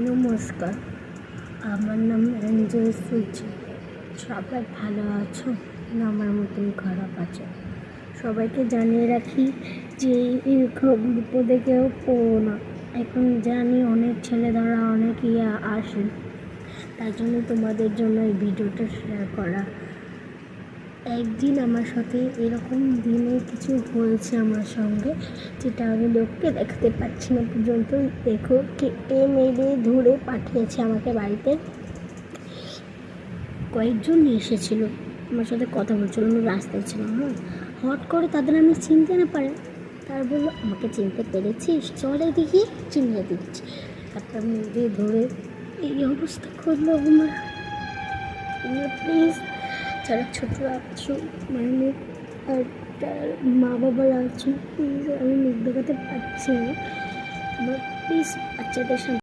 নমস্কার, আমার নাম এনজয় সুচি। সবাই ভালো আছো না? আমার মতন খারাপ আছে। সবাইকে জানিয়ে রাখি যে এরকম বিপদে কেউ পড়ো না। এখন জানি অনেক ছেলেরা অনেক আসে, তার জন্য তোমাদের জন্য এই ভিডিওটা শেয়ার করা। একদিন আমার সাথে এরকম দিনে কিছু হয়েছে আমার সঙ্গে, যেটা আমি লোককে দেখাতে পারছি না পর্যন্ত। দেখো কেটে মেরে ধরে পাঠিয়েছে আমাকে বাড়িতে। কয়েকজন এসেছিল, আমার সাথে কথা বলছিল, আমি রাস্তায় ছিলাম। হট করে তাদের আমি চিনতে না পারি, তার বললো আমাকে চিনতে পেরেছিস, চল এদিকে, চিনিয়ে দিচ্ছি। তারপর মেরে ধরে এই অবস্থা করলো আমার। প্লিজ যারা ছোটো আছো, মানে আর যারা মা বাবারা আছো, প্লিজ আমি মুখ দেখাতে পারছি না, আমার প্লিজ বাচ্চাদের সামনে